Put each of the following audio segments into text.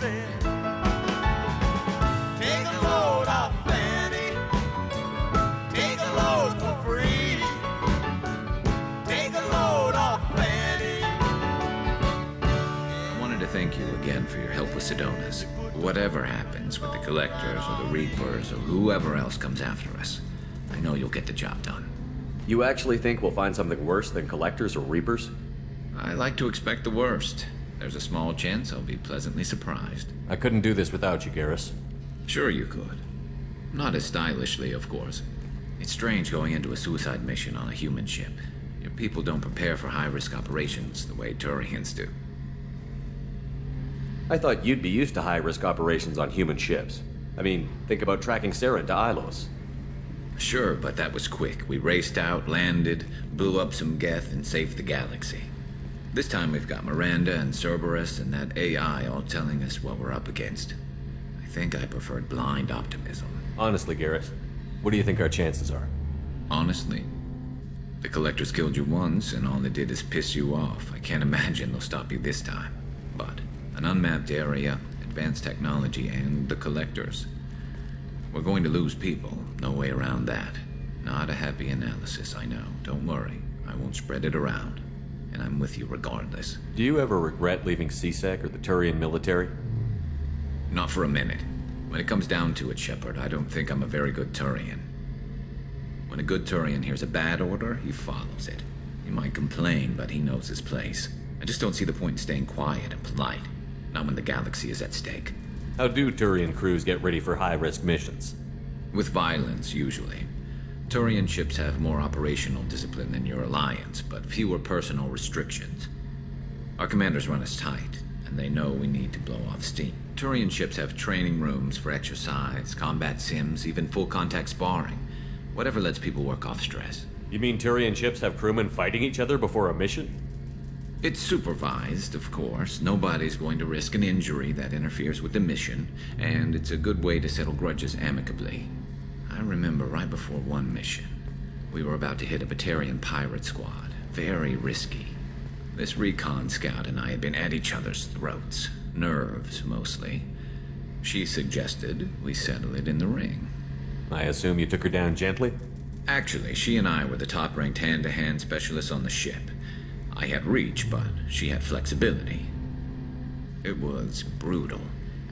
said, take a load off Fanny, take a load for free, take a load off Fanny. I wanted to thank you again for your help with Sedona's. Whatever happens with the Collectors or the Reapers or whoever else comes after us, I know you'll get the job done. You actually think we'll find something worse than Collectors or Reapers? I like to expect the worst. There's a small chance I'll be pleasantly surprised. I couldn't do this without you, Garrus. Sure you could. Not as stylishly, of course. It's strange going into a suicide mission on a human ship. Your people don't prepare for high-risk operations the way Turians do. I thought you'd be used to high-risk operations on human ships. I mean, think about tracking Saren to Ilos. Sure, but that was quick. We raced out, landed, blew up some Geth, and saved the galaxy. This time we've got Miranda and Cerberus and that AI all telling us what we're up against. I think I preferred blind optimism. Honestly, Garrus, what do you think our chances are? Honestly? The Collectors killed you once, and all they did is piss you off. I can't imagine they'll stop you this time. But an unmapped area, advanced technology, and the Collectors. We're going to lose people. No way around that. Not a happy analysis, I know. Don't worry. I won't spread it around. And I'm with you regardless. Do you ever regret leaving CSEC or the Turian military? Not for a minute. When it comes down to it, Shepard, I don't think I'm a very good Turian. When a good Turian hears a bad order, he follows it. He might complain, but he knows his place. I just don't see the point in staying quiet and polite. Not when the galaxy is at stake. How do Turian crews get ready for high-risk missions? With violence, usually. Turian ships have more operational discipline than your alliance, but fewer personal restrictions. Our commanders run us tight, and they know we need to blow off steam. Turian ships have training rooms for exercise, combat sims, even full-contact sparring. Whatever lets people work off stress. You mean Turian ships have crewmen fighting each other before a mission? It's supervised, of course. Nobody's going to risk an injury that interferes with the mission, and it's a good way to settle grudges amicably. I remember right before one mission, we were about to hit a Batarian pirate squad. Very risky. This recon scout and I had been at each other's throats. Nerves, mostly. She suggested we settle it in the ring. I assume you took her down gently? Actually, she and I were the top-ranked hand-to-hand specialists on the ship. I had reach, but she had flexibility. It was brutal.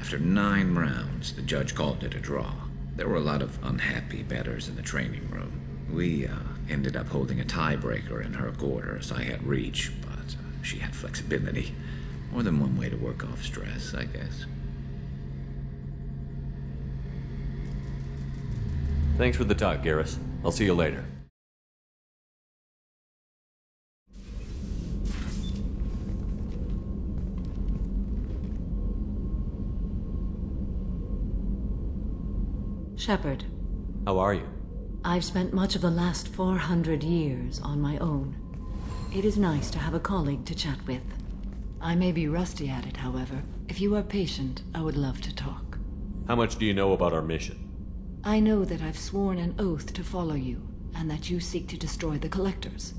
After 9 rounds, the judge called it a draw. There were a lot of unhappy bettors in the training room. We ended up holding a tiebreaker in her quarters. I had reach, but she had flexibility. More than one way to work off stress, I guess. Thanks for the talk, Garrus. I'll see you later. Shepard. How are you? I've spent much of the last 400 years on my own. It is nice to have a colleague to chat with. I may be rusty at it, however. If you are patient, I would love to talk. How much do you know about our mission? I know that I've sworn an oath to follow you, and that you seek to destroy the Collectors.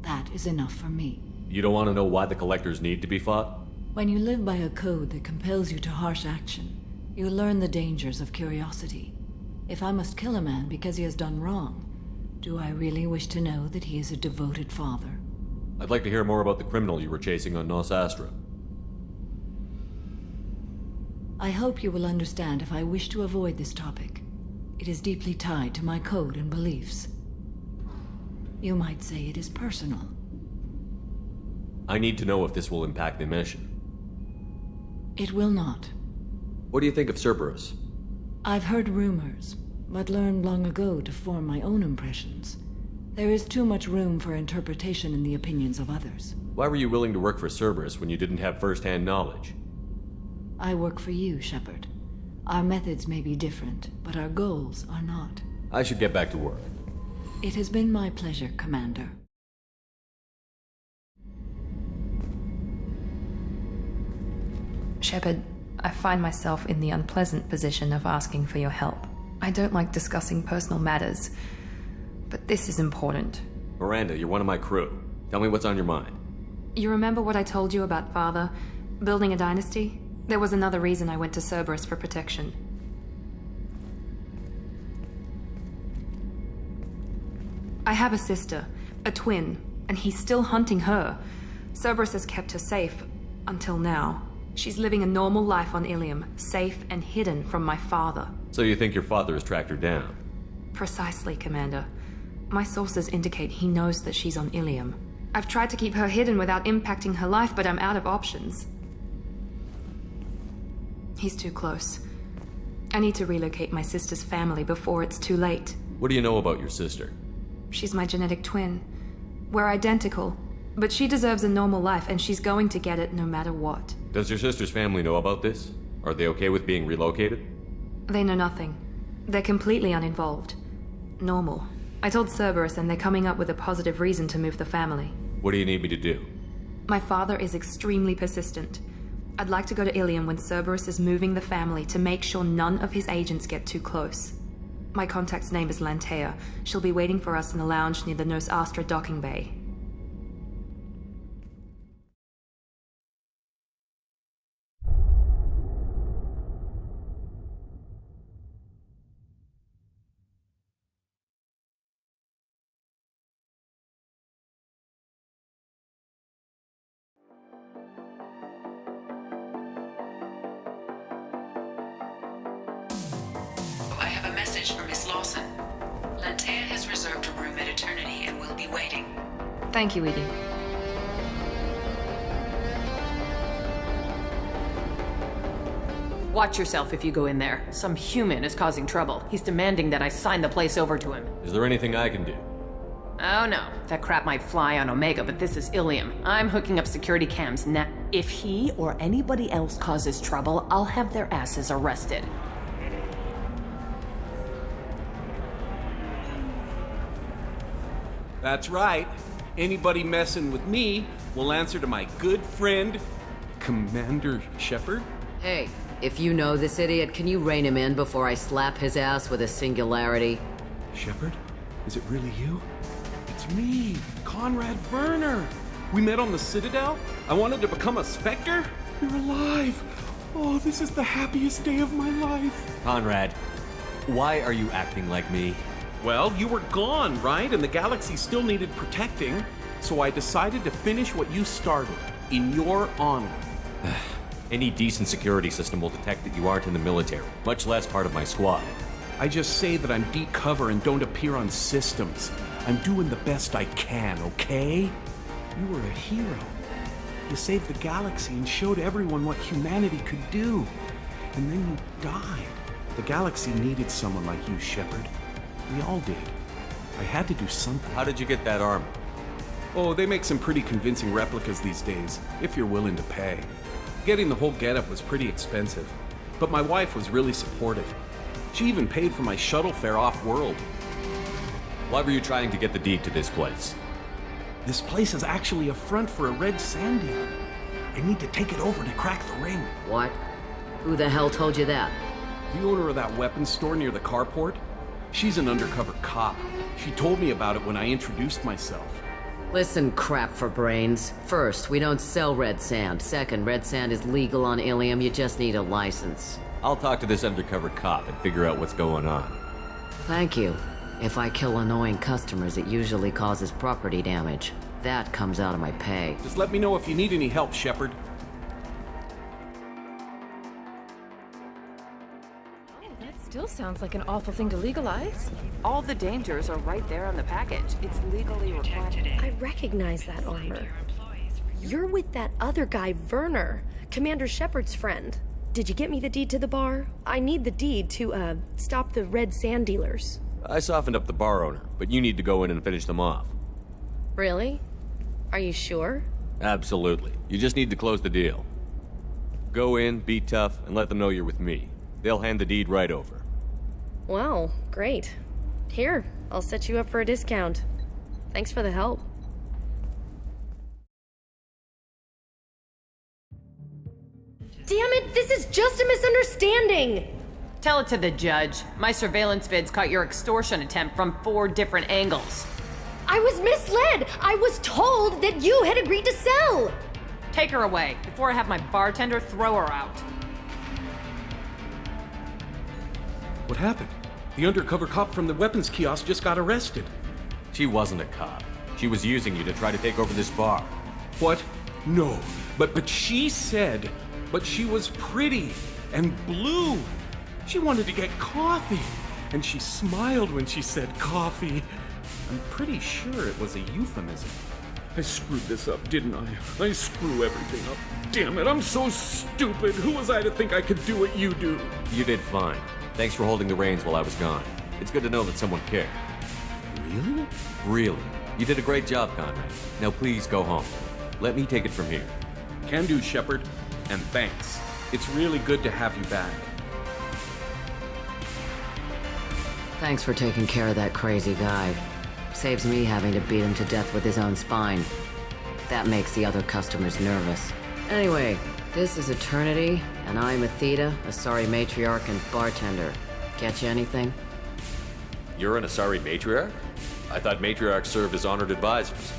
That is enough for me. You don't want to know why the Collectors need to be fought? When you live by a code that compels you to harsh action, you learn the dangers of curiosity. If I must kill a man because he has done wrong, do I really wish to know that he is a devoted father? I'd like to hear more about the criminal you were chasing on Nos Astra. I hope you will understand if I wish to avoid this topic. It is deeply tied to my code and beliefs. You might say it is personal. I need to know if this will impact the mission. It will not. What do you think of Cerberus? I've heard rumors, but learned long ago to form my own impressions. There is too much room for interpretation in the opinions of others. Why were you willing to work for Cerberus when you didn't have first-hand knowledge? I work for you, Shepard. Our methods may be different, but our goals are not. I should get back to work. It has been my pleasure, Commander. Shepard, I find myself in the unpleasant position of asking for your help. I don't like discussing personal matters, but this is important. Miranda, you're one of my crew. Tell me what's on your mind. You remember what I told you about Father, building a dynasty? There was another reason I went to Cerberus for protection. I have a sister, a twin, and he's still hunting her. Cerberus has kept her safe, until now. She's living a normal life on Ilium, safe and hidden from my father. So you think your father has tracked her down? Precisely, Commander. My sources indicate he knows that she's on Ilium. I've tried to keep her hidden without impacting her life, but I'm out of options. He's too close. I need to relocate my sister's family before it's too late. What do you know about your sister? She's my genetic twin. We're identical, but she deserves a normal life, and she's going to get it no matter what. Does your sister's family know about this? Are they okay with being relocated? They know nothing. They're completely uninvolved. Normal. I told Cerberus, and they're coming up with a positive reason to move the family. What do you need me to do? My father is extremely persistent. I'd like to go to Ilium when Cerberus is moving the family to make sure none of his agents get too close. My contact's name is Lantea. She'll be waiting for us in the lounge near the Nos Astra docking bay. I have a message for Miss Lawson. Lantea has reserved a room at Eternity and will be waiting. Thank you, Edie. Watch yourself if you go in there. Some human is causing trouble. He's demanding that I sign the place over to him. Is there anything I can do? Oh no, that crap might fly on Omega, but this is Ilium. I'm hooking up security cams now. If he or anybody else causes trouble, I'll have their asses arrested. That's right. Anybody messing with me will answer to my good friend, Commander Shepard. Hey, if you know this idiot, can you rein him in before I slap his ass with a singularity? Shepard? Is it really you? It's me, Conrad Werner. We met on the Citadel. I wanted to become a Spectre. You're alive. Oh, this is the happiest day of my life. Conrad, why are you acting like me? Well, you were gone, right? And the galaxy still needed protecting. So I decided to finish what you started, in your honor. Any decent security system will detect that you aren't in the military, much less part of my squad. I just say that I'm deep cover and don't appear on systems. I'm doing the best I can, okay? You were a hero. You saved the galaxy and showed everyone what humanity could do. And then you died. The galaxy needed someone like you, Shepard. We all did. I had to do something. How did you get that armor? Oh, they make some pretty convincing replicas these days, if you're willing to pay. Getting the whole getup was pretty expensive, but my wife was really supportive. She even paid for my shuttle fare off-world. Why were you trying to get the deed to this place? This place is actually a front for a red sand dune. I need to take it over to crack the ring. What? Who the hell told you that? The owner of that weapons store near the carport, she's an undercover cop. She told me about it when I introduced myself. Listen, crap for brains. First, we don't sell red sand. Second, red sand is legal on Ilium. You just need a license. I'll talk to this undercover cop and figure out what's going on. Thank you. If I kill annoying customers, it usually causes property damage. That comes out of my pay. Just let me know if you need any help, Shepard. Still sounds like an awful thing to legalize. All the dangers are right there on the package. It's legally required. I recognize that armor. You're with that other guy, Werner, Commander Shepard's friend. Did you get me the deed to the bar? I need the deed to, stop the red sand dealers. I softened up the bar owner, but you need to go in and finish them off. Really? Are you sure? Absolutely. You just need to close the deal. Go in, be tough, and let them know you're with me. They'll hand the deed right over. Wow, great. Here, I'll set you up for a discount. Thanks for the help. Damn it, this is just a misunderstanding! Tell it to the judge. My surveillance vids caught your extortion attempt from 4 different angles. I was misled! I was told that you had agreed to sell! Take her away, before I have my bartender throw her out. What happened? The undercover cop from the weapons kiosk just got arrested. She wasn't a cop. She was using you to try to take over this bar. What? No. But she said, but she was pretty and blue. She wanted to get coffee. And she smiled when she said coffee. I'm pretty sure it was a euphemism. I screwed this up, didn't I? I screw everything up. Damn it, I'm so stupid. Who was I to think I could do what you do? You did fine. Thanks for holding the reins while I was gone. It's good to know that someone cared. Really? Really. You did a great job, Conrad. Now please go home. Let me take it from here. Can do, Shepard. And thanks. It's really good to have you back. Thanks for taking care of that crazy guy. Saves me having to beat him to death with his own spine. That makes the other customers nervous. Anyway, this is Eternity, and I'm Athena, Asari matriarch and bartender. Catch anything? You're an Asari matriarch? I thought matriarchs served as honored advisors.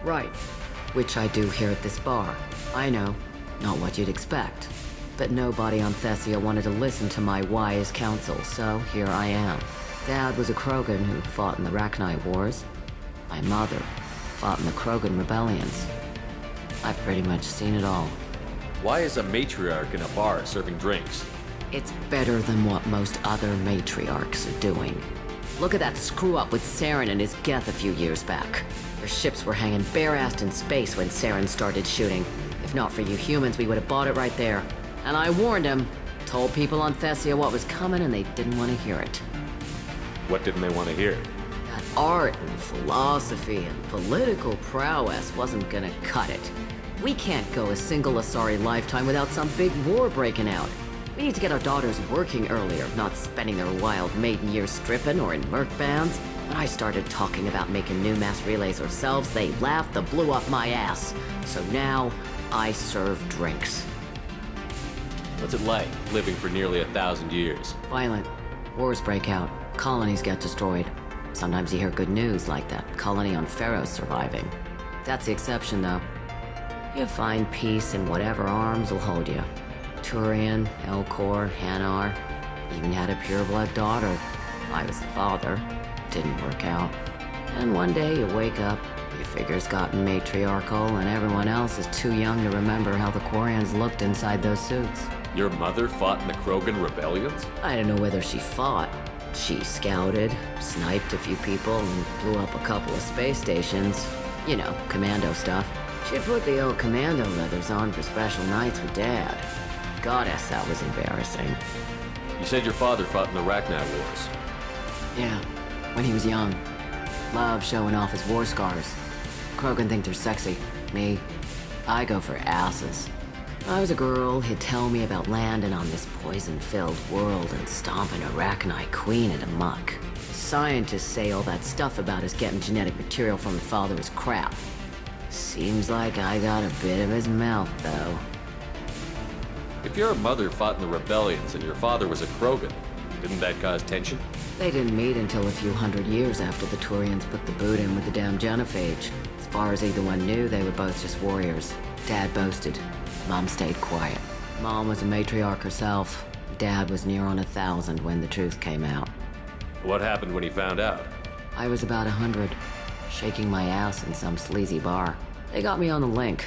Right. Which I do here at this bar. I know. Not what you'd expect. But nobody on Thessia wanted to listen to my wise counsel, so here I am. Dad was a Krogan who fought in the Rachni Wars. My mother fought in the Krogan rebellions. I've pretty much seen it all. Why is a matriarch in a bar serving drinks? It's better than what most other matriarchs are doing. Look at that screw-up with Saren and his Geth a few years back. Their ships were hanging bare-assed in space when Saren started shooting. If not for you humans, we would have bought it right there. And I warned him. Told people on Thessia what was coming and they didn't want to hear it. What didn't they want to hear? That art and philosophy and political prowess wasn't gonna cut it. We can't go a single Asari lifetime without some big war breaking out. We need to get our daughters working earlier, not spending their wild maiden years stripping or in merc bands. When I started talking about making new mass relays ourselves, they laughed and blew up my ass. So now, I serve drinks. What's it like, living for nearly 1,000 years? Violent. Wars break out. Colonies get destroyed. Sometimes you hear good news, like that colony on Pharaoh's surviving. That's the exception, though. You find peace in whatever arms will hold you. Turian, Elcor, Hanar. Even had a pureblood daughter. I was the father. Didn't work out. And one day you wake up, your figure's gotten matriarchal, and everyone else is too young to remember how the Quarians looked inside those suits. Your mother fought in the Krogan rebellions? I don't know whether she fought. She scouted, sniped a few people, and blew up a couple of space stations. You know, commando stuff. She'd put the old commando leathers on for special nights with Dad. Goddess, that was embarrassing. You said your father fought in the Rachni Wars. Yeah, when he was young. Loved showing off his war scars. Krogan think they're sexy. Me, I go for asses. I was a girl, he'd tell me about landing on this poison-filled world and stomping a Rachni queen into muck. Scientists say all that stuff about us getting genetic material from her father is crap. Seems like I got a bit of his mouth, though. If your mother fought in the rebellions and your father was a Krogan, didn't that cause tension? They didn't meet until a few hundred years after the Turians put the boot in with the damn genophage. As far as either one knew, they were both just warriors. Dad boasted. Mom stayed quiet. Mom was a matriarch herself. Dad was near on 1,000 when the truth came out. What happened when he found out? I was about 100, shaking my ass in some sleazy bar. They got me on the link.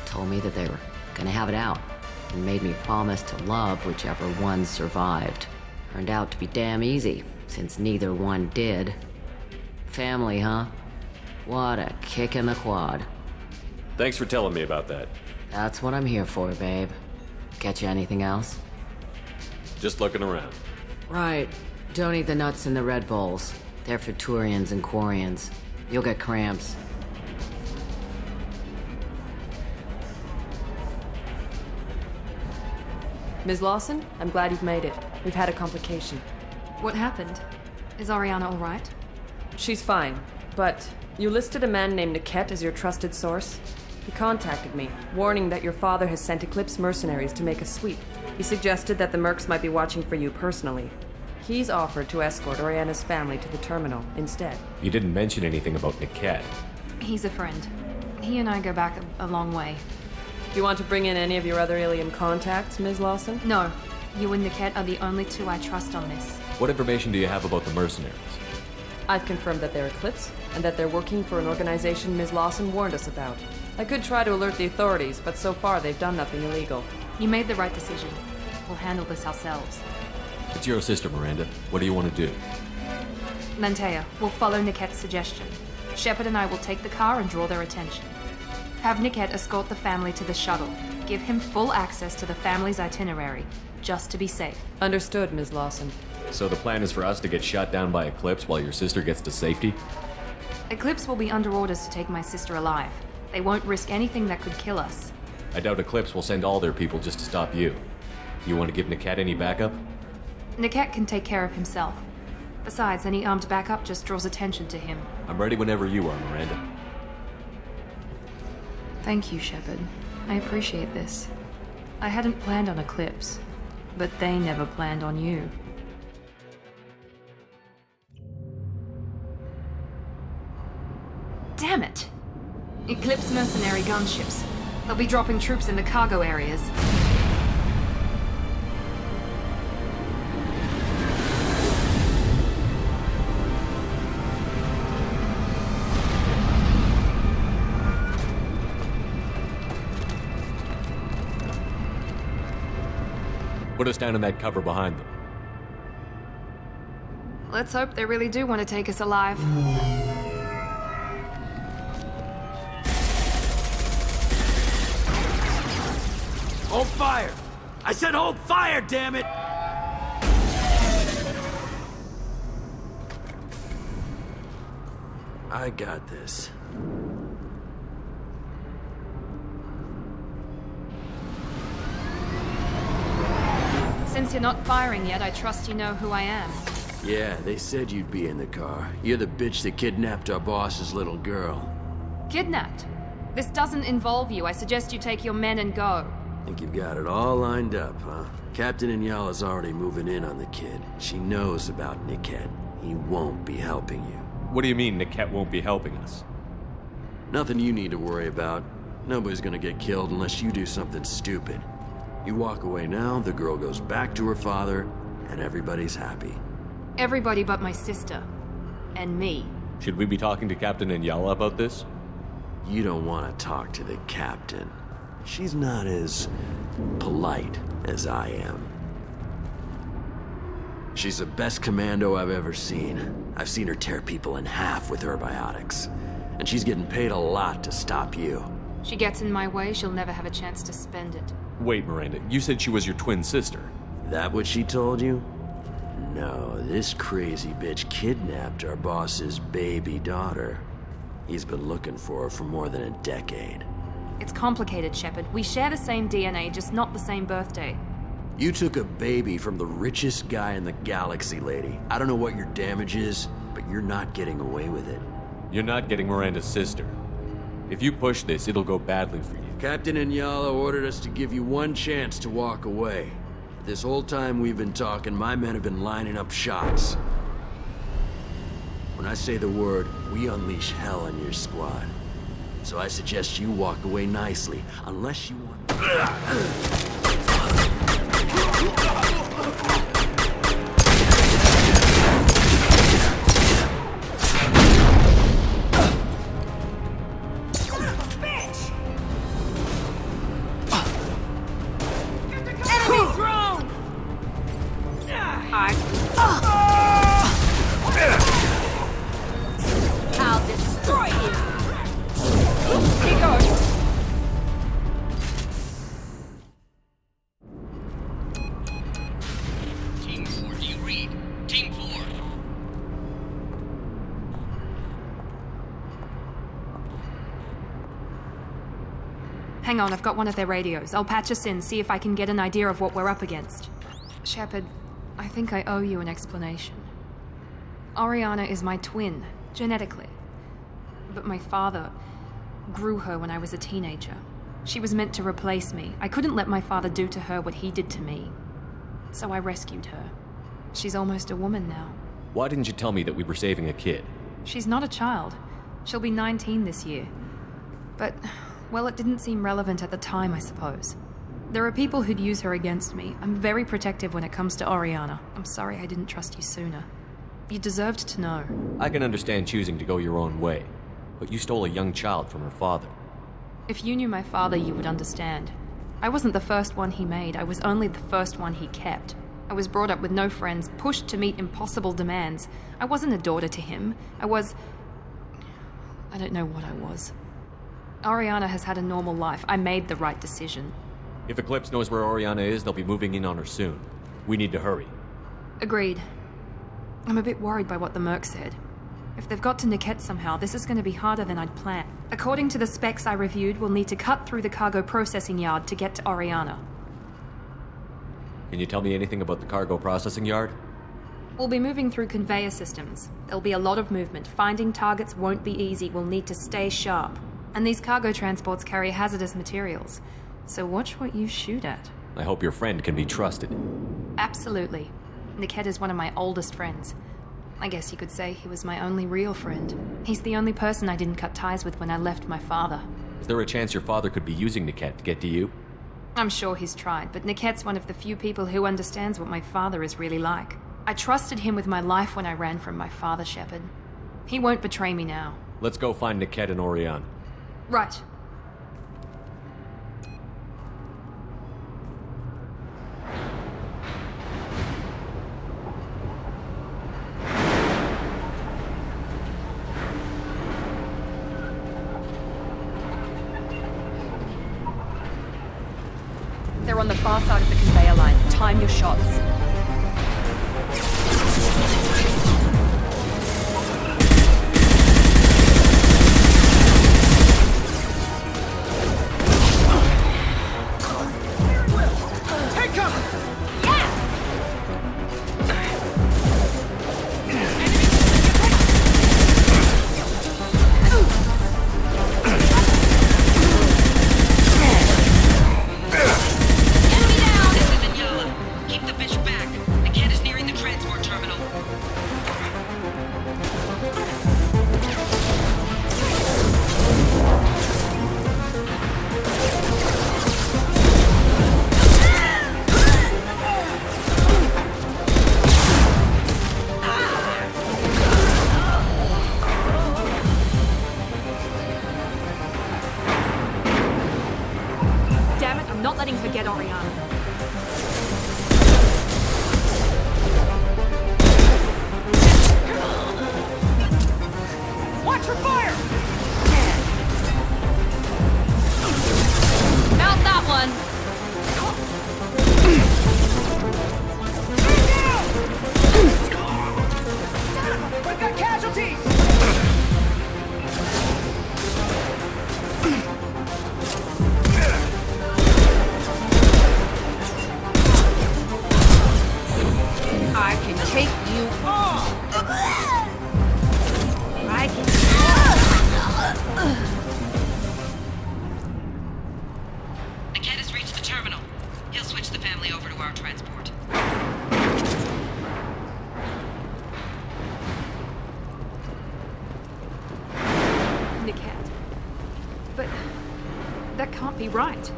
Told me that they were gonna have it out, and made me promise to love whichever one survived. Turned out to be damn easy, since neither one did. Family, huh? What a kick in the quad. Thanks for telling me about that. That's what I'm here for, babe. Get you anything else? Just looking around. Right. Don't eat the nuts in the Red Bowls. They're for Turians and Quarians. You'll get cramps. Ms. Lawson, I'm glad you've made it. We've had a complication. What happened? Is Oriana all right? She's fine, but you listed a man named Niket as your trusted source. He contacted me, warning that your father has sent Eclipse mercenaries to make a sweep. He suggested that the mercs might be watching for you personally. He's offered to escort Oriana's family to the terminal instead. You didn't mention anything about Niket. He's a friend. He and I go back a long way. Do you want to bring in any of your other alien contacts, Ms. Lawson? No. You and Niket are the only two I trust on this. What information do you have about the mercenaries? I've confirmed that they're Eclipse, and that they're working for an organization Ms. Lawson warned us about. I could try to alert the authorities, but so far they've done nothing illegal. You made the right decision. We'll handle this ourselves. It's your sister, Miranda. What do you want to do? Lantea, we'll follow Niket's suggestion. Shepard and I will take the car and draw their attention. Have Niket escort the family to the shuttle. Give him full access to the family's itinerary, just to be safe. Understood, Ms. Lawson. So the plan is for us to get shot down by Eclipse while your sister gets to safety? Eclipse will be under orders to take my sister alive. They won't risk anything that could kill us. I doubt Eclipse will send all their people just to stop you. You want to give Niket any backup? Niket can take care of himself. Besides, any armed backup just draws attention to him. I'm ready whenever you are, Miranda. Thank you, Shepard. I appreciate this. I hadn't planned on Eclipse, but they never planned on you. Damn it! Eclipse mercenary gunships. They'll be dropping troops in the cargo areas. Put us down in that cover behind them. Let's hope they really do want to take us alive. Hold fire! I said hold fire, damn it! I got this. Since you're not firing yet, I trust you know who I am. Yeah, they said you'd be in the car. You're the bitch that kidnapped our boss's little girl. Kidnapped? This doesn't involve you. I suggest you take your men and go. Think you've got it all lined up, huh? Captain Inyala's already moving in on the kid. She knows about Niket. He won't be helping you. What do you mean Niket won't be helping us? Nothing you need to worry about. Nobody's gonna get killed unless you do something stupid. You walk away now, the girl goes back to her father, and everybody's happy. Everybody but my sister. And me. Should we be talking to Captain Inyala about this? You don't want to talk to the captain. She's not as polite as I am. She's the best commando I've ever seen. I've seen her tear people in half with her biotics. And she's getting paid a lot to stop you. She gets in my way, she'll never have a chance to spend it. Wait, Miranda, you said she was your twin sister. That what she told you? No, this crazy bitch kidnapped our boss's baby daughter. He's been looking for her for more than a decade. It's complicated, Shepard. We share the same DNA, just not the same birthday. You took a baby from the richest guy in the galaxy, lady. I don't know what your damage is, but you're not getting away with it. You're not getting Miranda's sister. If you push this, it'll go badly for you. Captain Inyala ordered us to give you one chance to walk away. This whole time we've been talking, my men have been lining up shots. When I say the word, we unleash hell on your squad. So I suggest you walk away nicely, unless you want... I'll destroy you! He goes! Team 4, do you read? Team 4! Hang on, I've got one of their radios. I'll patch us in, see if I can get an idea of what we're up against. Shepard, I think I owe you an explanation. Oriana is my twin, genetically. But my father grew her when I was a teenager. She was meant to replace me. I couldn't let my father do to her what he did to me. So I rescued her. She's almost a woman now. Why didn't you tell me that we were saving a kid? She's not a child. She'll be 19 this year. But Well, it didn't seem relevant at the time, I suppose. There are people who'd use her against me. I'm very protective when it comes to Oriana. I'm sorry I didn't trust you sooner. You deserved to know. I can understand choosing to go your own way, but you stole a young child from her father. If you knew my father, you would understand. I wasn't the first one he made, I was only the first one he kept. I was brought up with no friends, pushed to meet impossible demands. I wasn't a daughter to him. I don't know what I was. Oriana has had a normal life. I made the right decision. If Eclipse knows where Oriana is, they'll be moving in on her soon. We need to hurry. Agreed. I'm a bit worried by what the Merc said. If they've got to Niket somehow, this is going to be harder than I'd planned. According to the specs I reviewed, we'll need to cut through the cargo processing yard to get to Oriana. Can you tell me anything about the cargo processing yard? We'll be moving through conveyor systems. There'll be a lot of movement. Finding targets won't be easy. We'll need to stay sharp. And these cargo transports carry hazardous materials. So watch what you shoot at. I hope your friend can be trusted. Absolutely. Niket is one of my oldest friends. I guess you could say he was my only real friend. He's the only person I didn't cut ties with when I left my father. Is there a chance your father could be using Niket to get to you? I'm sure he's tried, but Niket's one of the few people who understands what my father is really like. I trusted him with my life when I ran from my father, Shepard. He won't betray me now. Let's go find Niket and Oriana. Right. They're on the far side of the conveyor line. Time your shots. Not letting her get Oriana. Watch her fire! Mount that one! We've got casualties! I can take you on. I can. Niket has reached the terminal. He'll switch the family over to our transport. Niket. But that can't be right.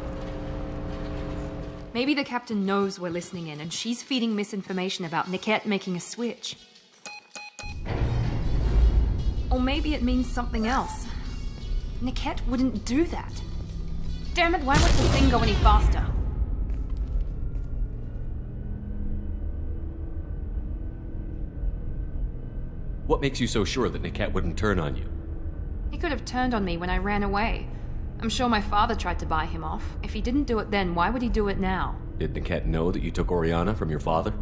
Maybe the captain knows we're listening in and she's feeding misinformation about Niket making a switch. Or maybe it means something else. Niket wouldn't do that. Damn it, why won't the thing go any faster? What makes you so sure that Niket wouldn't turn on you? He could have turned on me when I ran away. I'm sure my father tried to buy him off. If he didn't do it then, why would he do it now? Did Niket know that you took Oriana from your father?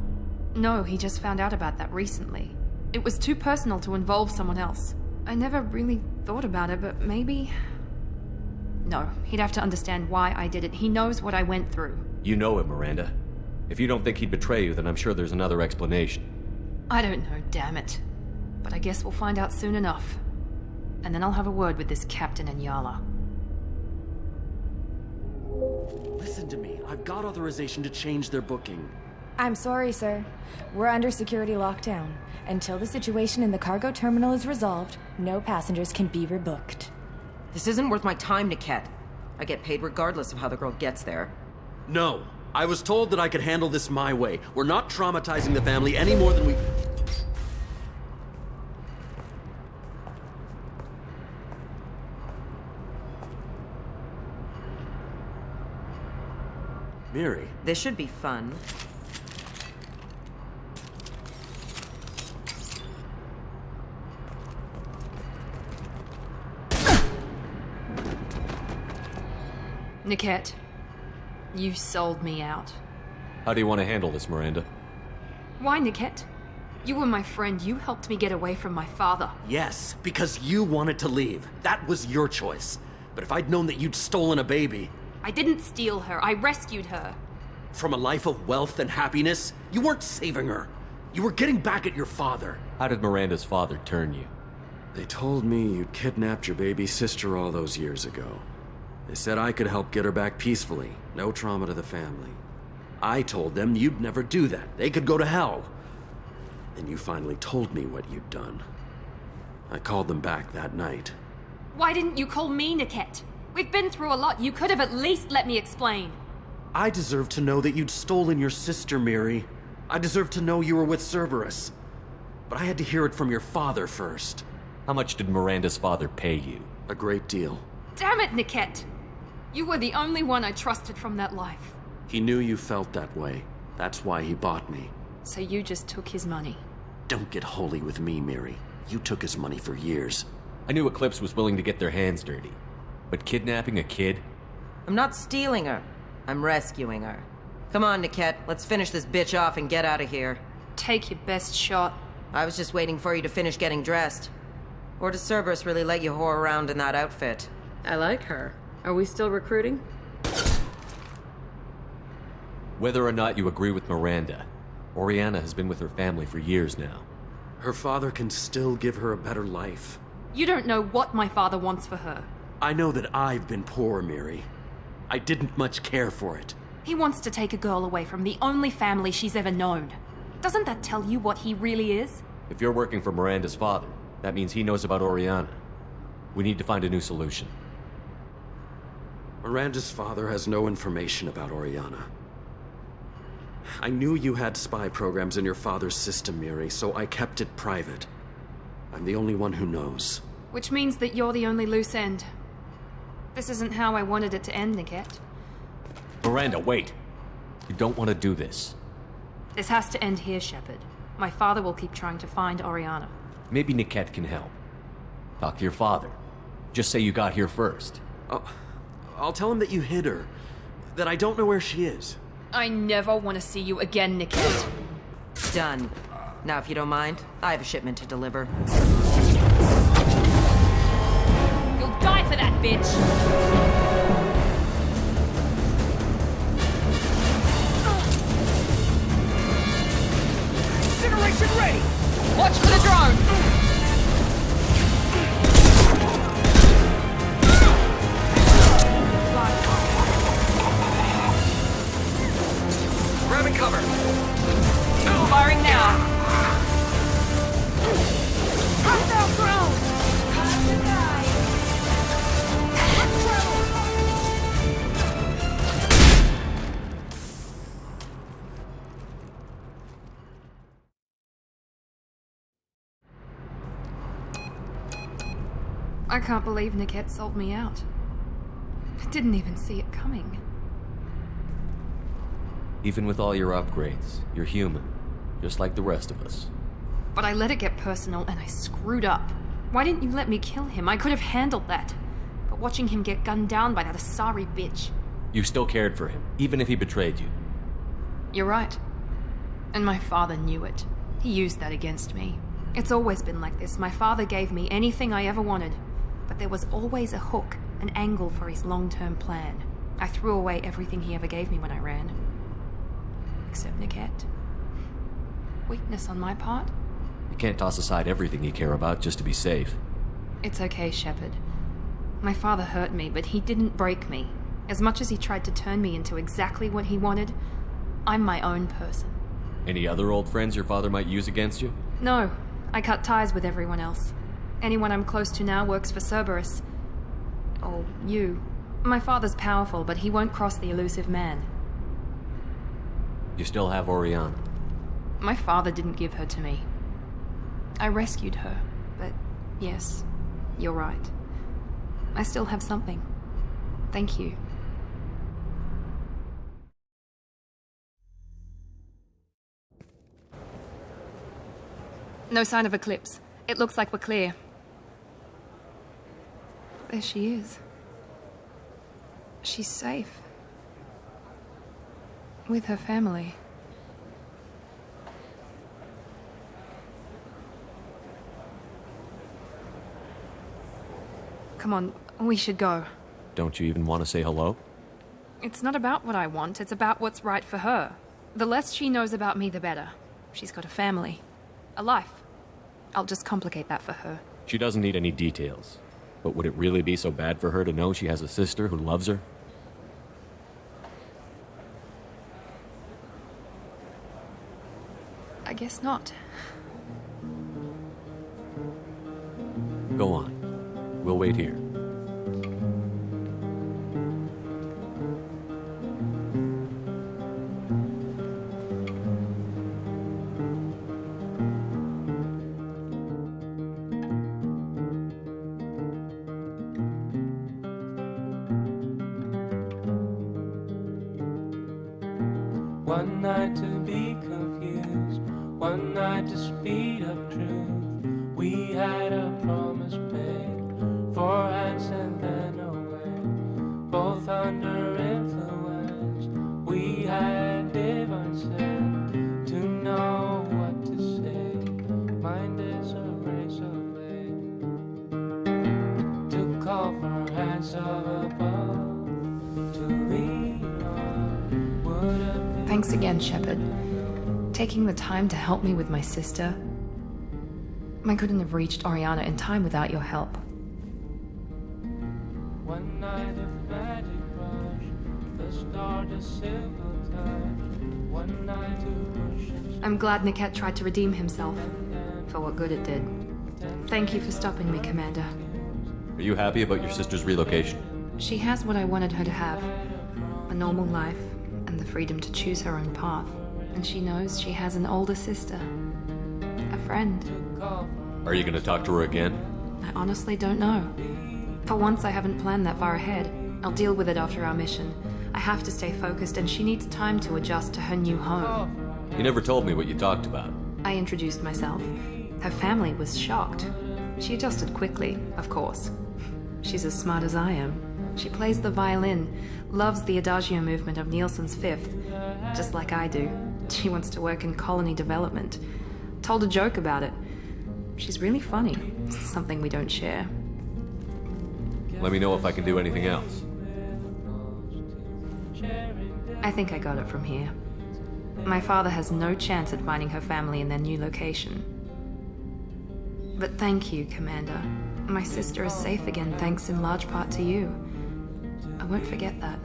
No, he just found out about that recently. It was too personal to involve someone else. I never really thought about it, but maybe... No, he'd have to understand why I did it. He knows what I went through. You know him, Miranda. If you don't think he'd betray you, then I'm sure there's another explanation. I don't know, damn it. But I guess we'll find out soon enough. And then I'll have a word with this captain and Yala. Listen to me. I've got authorization to change their booking. I'm sorry, sir. We're under security lockdown. Until the situation in the cargo terminal is resolved, no passengers can be rebooked. This isn't worth my time, Niket. I get paid regardless of how the girl gets there. No. I was told that I could handle this my way. We're not traumatizing the family any more than we... Miri. This should be fun. Niket, you sold me out. How do you want to handle this, Miranda? Why, Niket? You were my friend. You helped me get away from my father. Yes, because you wanted to leave. That was your choice. But if I'd known that you'd stolen a baby... I didn't steal her. I rescued her. From a life of wealth and happiness, you weren't saving her. You were getting back at your father. How did Miranda's father turn you? They told me you kidnapped your baby sister all those years ago. They said I could help get her back peacefully. No trauma to the family. I told them you'd never do that. They could go to hell. Then you finally told me what you'd done. I called them back that night. Why didn't you call me, Niket? We've been through a lot. You could have at least let me explain. I deserve to know that you'd stolen your sister, Miri. I deserve to know you were with Cerberus. But I had to hear it from your father first. How much did Miranda's father pay you? A great deal. Damn it, Niket! You were the only one I trusted from that life. He knew you felt that way. That's why he bought me. So you just took his money? Don't get holy with me, Miri. You took his money for years. I knew Eclipse was willing to get their hands dirty. But kidnapping a kid? I'm not stealing her. I'm rescuing her. Come on, Niket. Let's finish this bitch off and get out of here. Take your best shot. I was just waiting for you to finish getting dressed. Or does Cerberus really let you whore around in that outfit? I like her. Are we still recruiting? Whether or not you agree with Miranda, Oriana has been with her family for years now. Her father can still give her a better life. You don't know what my father wants for her. I know that I've been poor, Miri. I didn't much care for it. He wants to take a girl away from the only family she's ever known. Doesn't that tell you what he really is? If you're working for Miranda's father, that means he knows about Oriana. We need to find a new solution. Miranda's father has no information about Oriana. I knew you had spy programs in your father's system, Miri, so I kept it private. I'm the only one who knows. Which means that you're the only loose end. This isn't how I wanted it to end, Niket. Miranda, wait! You don't want to do this. This has to end here, Shepard. My father will keep trying to find Oriana. Maybe Niket can help. Talk to your father. Just say you got here first. I'll tell him that you hid her. That I don't know where she is. I never want to see you again, Niket. Done. Now, if you don't mind, I have a shipment to deliver. You'll die for that, bitch! Incineration ready! Watch for the drone! Grabbing cover! Firing now! Hostile drone! I can't believe Niket sold me out. I didn't even see it coming. Even with all your upgrades, you're human, just like the rest of us. But I let it get personal and I screwed up. Why didn't you let me kill him? I could have handled that. But watching him get gunned down by that Asari bitch... You still cared for him, even if he betrayed you. You're right. And my father knew it. He used that against me. It's always been like this. My father gave me anything I ever wanted. But there was always a hook, an angle for his long-term plan. I threw away everything he ever gave me when I ran. Except Niket. Weakness on my part? You can't toss aside everything you care about just to be safe. It's okay, Shepard. My father hurt me, but he didn't break me. As much as he tried to turn me into exactly what he wanted, I'm my own person. Any other old friends your father might use against you? No, I cut ties with everyone else. Anyone I'm close to now works for Cerberus. Or you. My father's powerful, but he won't cross the elusive man. You still have Oriana. My father didn't give her to me. I rescued her, but yes, you're right. I still have something. Thank you. No sign of Eclipse. It looks like we're clear. There she is. She's safe. With her family. Come on, we should go. Don't you even want to say hello? It's not about what I want, it's about what's right for her. The less she knows about me, the better. She's got a family. A life. I'll just complicate that for her. She doesn't need any details. But would it really be so bad for her to know she has a sister who loves her? I guess not. Go on. We'll wait here. One night to be confused, one night to speed up truth. We had a promise made, 4 hands and then away. Both under influence, we had divine sense to know what to say. Mind is a razor blade to call for hands of above to lean on. Would it Thanks again, Shepard. Taking the time to help me with my sister. I couldn't have reached Oriana in time without your help. one night of magic rush, the stardust silver touch. One night to rush. I'm glad Niket tried to redeem himself, for what good it did. Thank you for stopping me, Commander. Are you happy about your sister's relocation? She has what I wanted her to have. A normal life, and the freedom to choose her own path. And she knows she has an older sister. A friend. Are you going to talk to her again? I honestly don't know. For once, I haven't planned that far ahead. I'll deal with it after our mission. I have to stay focused, and she needs time to adjust to her new home. You never told me what you talked about. I introduced myself. Her family was shocked. She adjusted quickly, of course. She's as smart as I am. She plays the violin, loves the Adagio movement of Nielsen's Fifth, just like I do. She wants to work in colony development. Told a joke about it. She's really funny, something we don't share. Let me know if I can do anything else. I think I got it from here. My father has no chance at finding her family in their new location. But thank you, Commander. My sister is safe again thanks in large part to you. I won't forget that.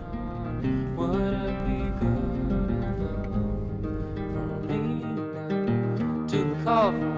Would it be good enough for me now to call for